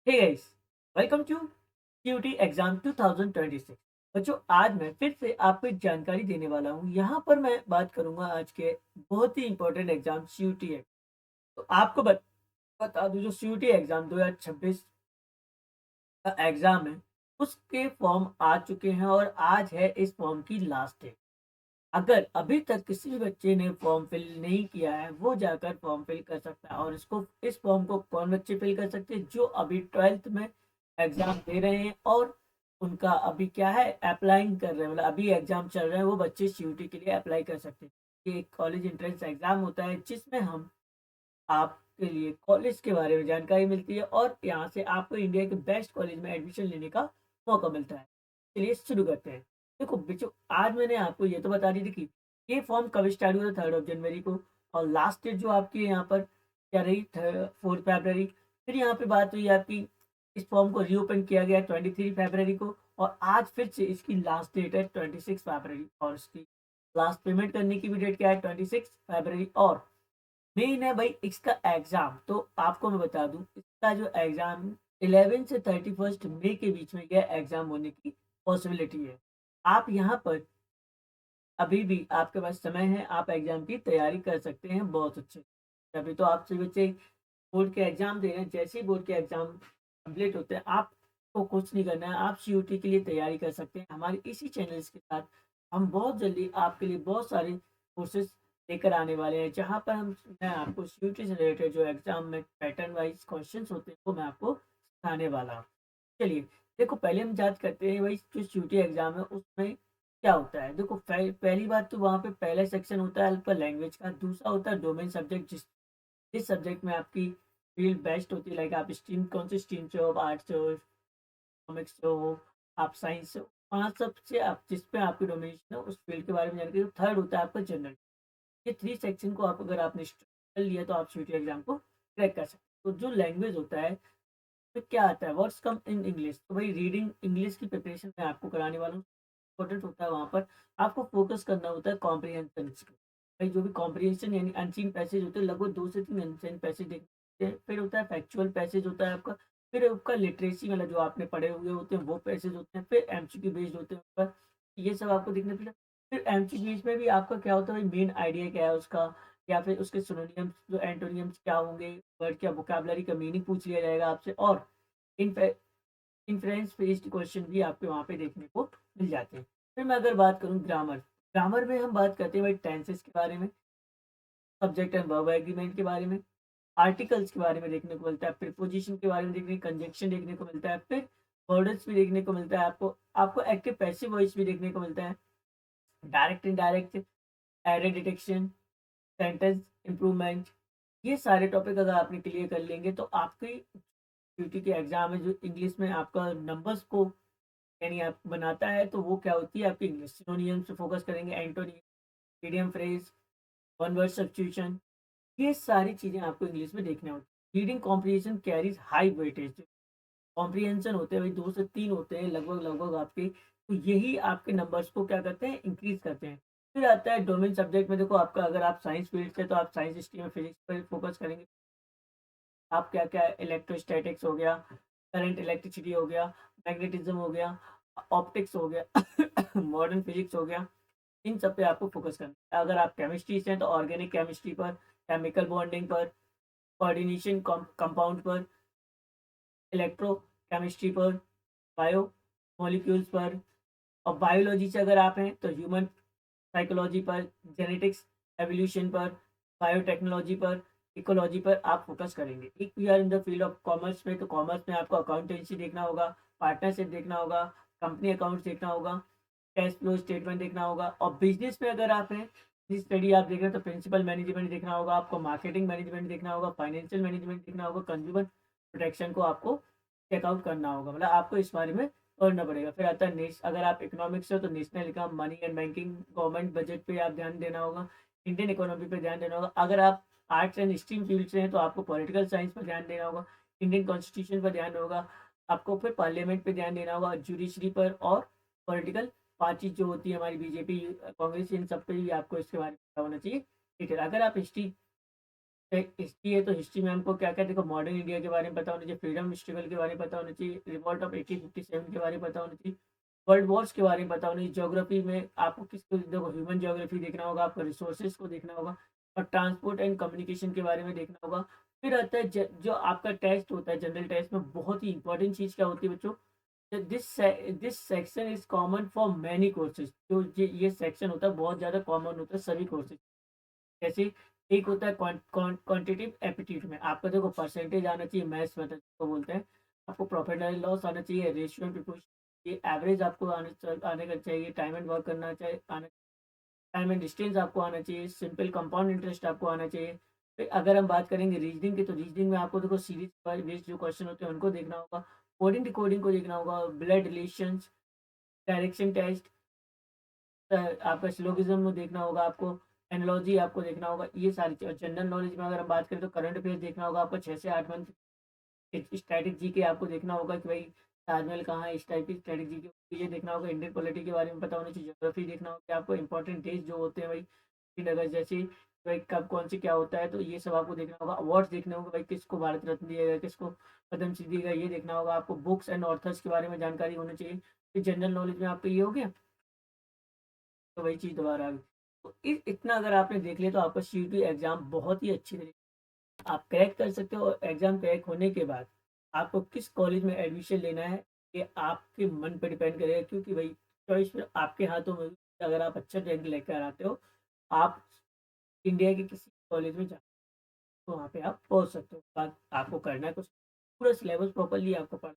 Hey guys, welcome to CUET exam 2026। बच्चों, आज मैं फिर से आपको एक जानकारी देने वाला हूँ। यहाँ पर मैं बात करूंगा आज के बहुत ही इंपॉर्टेंट एग्जाम सीयूटी है। तो आपको बता दूं, जो सीयूटी एग्जाम 2026 का एग्जाम है, उसके फॉर्म आ चुके हैं और आज है इस फॉर्म की लास्ट डेट। अगर अभी तक किसी भी बच्चे ने फॉर्म फिल नहीं किया है, वो जाकर फॉर्म फिल कर सकता है। और इस फॉर्म को कौन बच्चे फिल कर सकते हैं? जो अभी 12th में एग्जाम दे रहे हैं और उनका अभी क्या है, अप्लाइंग कर रहे हैं, मतलब अभी एग्जाम चल रहे हैं, वो बच्चे सीयूटी के लिए अप्लाई कर सकते हैं। ये एक कॉलेज एंट्रेंस एग्जाम होता है जिसमें हम आपके लिए कॉलेज के बारे में जानकारी मिलती है और यहाँ से आपको इंडिया के बेस्ट कॉलेज में एडमिशन लेने का मौका मिलता है। चलिए शुरू करते हैं। देखो बच्चों, आज मैंने आपको ये तो बता दी थी कि ये फॉर्म कब स्टार्ट हुआ था, 3 को। और लास्ट डेट जो आपकी यहाँ पर क्या रही, 4 फरवरी। फिर यहाँ पे बात हुई आपकी, इस फॉर्म को रीओपन किया गया 23 फरवरी को। और आज फिर से इसकी लास्ट डेट है 26 फरवरी। और इसकी लास्ट पेमेंट करने की भी डेट क्या है, 26 फरवरी। और मेन है भाई इसका एग्जाम। तो आपको मैं बता दूं, इसका जो एग्जाम 11 से 31 मई के बीच में यह एग्जाम होने की पॉसिबिलिटी है। आप यहाँ पर अभी भी आपके पास समय है, आप एग्जाम की तैयारी कर सकते हैं बहुत अच्छे। अभी तो आप सभी बच्चे बोर्ड के एग्जाम दे रहे हैं। जैसे ही बोर्ड के एग्जाम कंप्लीट होते हैं, आपको कुछ नहीं करना है, आप सीयूटी के लिए तैयारी कर सकते हैं। हमारे इसी चैनल्स के साथ हम बहुत जल्दी आपके लिए बहुत सारे कोर्सेज लेकर आने वाले हैं, जहाँ पर मैं आपको सीयूटी से रिलेटेड जो एग्जाम में पैटर्न वाइज क्वेश्चन होते हैं वो मैं आपको सिखाने वाला हूँ। चलिए, देखो पहले हम जांच करते हैं भाई, जो सीयूटी एग्जाम है उसमें क्या होता है। देखो पहली बात तो वहाँ पे पहला सेक्शन होता है आपका लैंग्वेज का, दूसरा होता है डोमेन सब्जेक्ट। जिस सब्जेक्ट में आपकी फील्ड बेस्ट होती है, लाइक आप स्ट्रीम कौन सी स्ट्रीम से हो, आप आर्ट्स से हो, कॉमिक्स से हो, आप साइंस से हो, पाँच सबसे आप जिस पे आपकी डोमिनेशन है उस फील्ड के बारे में जानकारी। थर्ड होता है आपका जनरल। ये 3 सेक्शन को आप अगर आपने कर लिया तो आप सीयूटी एग्जाम को क्रैक कर सकते हो। तो जो लैंग्वेज होता है, तो क्या आता है, वर्ड्स कम इन इंग्लिश। तो भाई रीडिंग इंग्लिश की प्रिपरेशन मैं आपको कराने वाला हूँ। इंपॉर्टेंट होता है वहाँ पर आपको फोकस करना होता है कॉम्प्रिहेंशन पे। भाई जो भी कॉम्प्रिहेंशन यानी अनसीन पैसेज होते हैं, लगभग 2 से 3 अनसीन पैसेज देखते हैं। फिर होता है फैक्चुअल पैसेज होता है आपका। फिर आपका लिटरेसी वाला जो आपने पढ़े हुए होते हैं वो पैसेज होते हैं। फिर एमसीक्यू बेस्ड होते हैं ऊपर, ये सब आपको देखने पड़ेगा। फिर एमसीक्यू में भी आपका क्या होता है, मेन आइडिया क्या है उसका, या फिर उसके सिनोनियम्स जो एंटोनियम्स क्या होंगे, वर्ड क्या, वोकैबुलरी का मीनिंग पूछ लिया जाएगा आपसे। और इन्फ्रेंस बेस्ड क्वेश्चन भी आपके वहाँ पे देखने को मिल जाते हैं। फिर मैं अगर बात करूँ ग्रामर, ग्रामर में हम बात करते हैं भाई टेंसेस के बारे में, सब्जेक्ट एंड वर्ब एग्रीमेंट के बारे में, आर्टिकल्स के बारे में देखने को मिलता है, प्रीपोजिशन के बारे में देखने, कंजक्शन देखने को मिलता है, फिर वर्ड्स भी देखने को मिलता है आपको। आपको एक्टिव पैसिव वॉइस भी देखने को मिलता है, direct indirect, error detection, sentence improvement. ये सारे टॉपिक अगर आपने क्लियर कर लेंगे तो आपकी ड्यूटी के एग्जाम में जो इंग्लिश में आपका नंबर्स को यानी आप बनाता है, तो वो क्या होती है आपकी इंग्लिश। सिनोनियम से फोकस करेंगे, antonym, medium phrase, one word substitution, ये सारी चीजें आपको इंग्लिश में देखने होती है। Reading comprehension carries high weightage. Comprehension होते हैं भाई 2 से 3 होते हैं लगभग लगभग आपके, तो यही आपके नंबर्स को क्या करते हैं, इंक्रीज करते हैं। फिर आता है डोमेन सब्जेक्ट में। देखो आपका अगर आप साइंस फील्ड से तो आप साइंस स्ट्रीम में फिजिक्स पर फोकस करेंगे। आप क्या क्या, इलेक्ट्रोस्टैटिक्स हो गया, करंट इलेक्ट्रिसिटी हो गया, मैग्नेटिज्म हो गया, ऑप्टिक्स हो गया, मॉडर्न फिजिक्स हो गया, इन सब पे आपको फोकस करना है। अगर आप केमिस्ट्री से हैं तो ऑर्गेनिक केमिस्ट्री पर, केमिकल बॉन्डिंग पर, कोऑर्डिनेशन कंपाउंड पर, इलेक्ट्रो केमिस्ट्री पर, बायो मॉलिक्यूल्स पर। और बायोलॉजी से अगर आप हैं तो ह्यूमन साइकोलॉजी पर, जेनेटिक्स, एवोल्यूशन पर, बायोटेक्नोलॉजी पर, इकोलॉजी पर आप फोकस करेंगे। If you are in the field of commerce में, तो कॉमर्स में आपको अकाउंटेंसी देखना होगा, पार्टनरशिप देखना होगा, कंपनी अकाउंट्स देखना होगा, कैश फ्लो स्टेटमेंट देखना होगा। और बिजनेस में अगर आप हैं, स्टडी आप देख रहे हैं, तो प्रिंसिपल मैनेजमेंट देखना होगा आपको, मार्केटिंग मैनेजमेंट देखना होगा, फाइनेंशियल मैनेजमेंट देखना होगा, कंज्यूमर प्रोटेक्शन को आपको चेकआउट करना होगा, मतलब आपको इस बारे में पढ़ना पड़ेगा। फिर आता है अगर आप इकोनॉमिक्स से हो तो national income, money and banking, government budget पे आप ध्यान देना होगा, इंडियन इकोनॉमी पे ध्यान देना होगा। अगर आप आर्ट्स एंड स्ट्रीम फील्ड से हैं तो आपको पॉलिटिकल साइंस पर ध्यान देना होगा, इंडियन कॉन्स्टिट्यूशन पर ध्यान होगा आपको, फिर पार्लियामेंट पे ध्यान देना होगा, जुडिशरी पर, और पॉलिटिकल पार्टी जो होती है हमारी बीजेपी, कांग्रेस, इन सब पे भी आपको इसके बारे में पता होना चाहिए। ठीक है, अगर आप हिस्ट्री हिस्ट्री है तो हिस्ट्री में हमको क्या-क्या देखो मॉडर्न इंडिया के बारे में पता होना चाहिए, फ्रीडम स्ट्रगल के बारे में पता होना चाहिए, रिवॉल्ट ऑफ 1857 के बारे में पता होना चाहिए, वर्ल्ड वॉर्स के बारे में पता होना चाहिए, ज्योग्राफी में आपको किसको देखो ह्यूमन ज्योग्राफी देखना होगा, आपको रिसोर्सेज को देखना होगा और ट्रांसपोर्ट एंड कम्युनिकेशन के बारे में देखना होगा। फिर आता है जो आपका टेस्ट होता है जनरल टेस्ट में बहुत ही इंपॉर्टेंट चीज़ क्या होती है बच्चों, this section is common for many courses. जो ये सेक्शन होता है बहुत ज़्यादा कॉमन होता है सभी कोर्सेज। जैसे एक होता है क्वांटिटेटिव एप्टीट्यूड में आपका देखो परसेंटेज आना चाहिए, मैथ्स में तो बोलते हैं आपको प्रॉफिट एंड लॉस आना चाहिए, रेशियो एंड प्रोपोर्शन, ये एवरेज आपको आने का चाहिए, टाइम एंड वर्क करना चाहिए आना, टाइम एंड डिस्टेंस आपको आना चाहिए, सिंपल कंपाउंड इंटरेस्ट आपको आना चाहिए। फिर अगर हम बात करेंगे रीजनिंग की तो रीजनिंग में आपको देखो सीरीज बेस्ड जो क्वेश्चन होते हैं उनको देखना होगा, कोडिंग डिकोडिंग को देखना होगा, ब्लड रिलेशंस, डायरेक्शन टेस्ट, आपका सिलोगिज्म में देखना होगा आपको, एनालॉजी आपको देखना होगा, ये सारी चीज़। जनरल नॉलेज में अगर हम बात करें तो करंट अफेयर्स देखना होगा आपको 6 से 8 मंथ। स्टैटिक जीके आपको देखना होगा कि भाई ताजमहल कहाँ है, इस टाइप की स्टैटिक जीके ये देखना होगा, इंडियन पॉलिटी के बारे में पता होना चाहिए, ज्योग्राफी देखना होगा कि आपको इंपॉर्टेंट डेज जो होते हैं भाई 3 अगस्त जैसे भाई कब कौन से क्या होता है, तो ये सब आपको देखना होगा। अवार्ड्स देखने होंगे भाई किसको भारत रत्न दिया गया, किसको पद्मश्री दिया गया, ये देखना होगा आपको। बुक्स एंड ऑथर्स के बारे में जानकारी होनी चाहिए। फिर जनरल नॉलेज में आपको ये हो गया, तो वही चीज़ दोबारा आ गई। तो इतना अगर आपने देख लिया तो आपका सीयूटी एग्ज़ाम बहुत ही अच्छी तरीके आप क्रैक कर सकते हो। और एग्ज़ाम क्रैक होने के बाद आपको किस कॉलेज में एडमिशन लेना है, ये आपके मन पे डिपेंड करेगा, क्योंकि भाई चॉइस फिर आपके हाथों में। अगर आप अच्छा रैंक लेकर आते हो, आप इंडिया के किसी कॉलेज में जा तो वहाँ पे आप पहुँच सकते हो। बात आपको करना है कुछ, पूरा सिलेबस प्रॉपर्ली आपको पढ़ना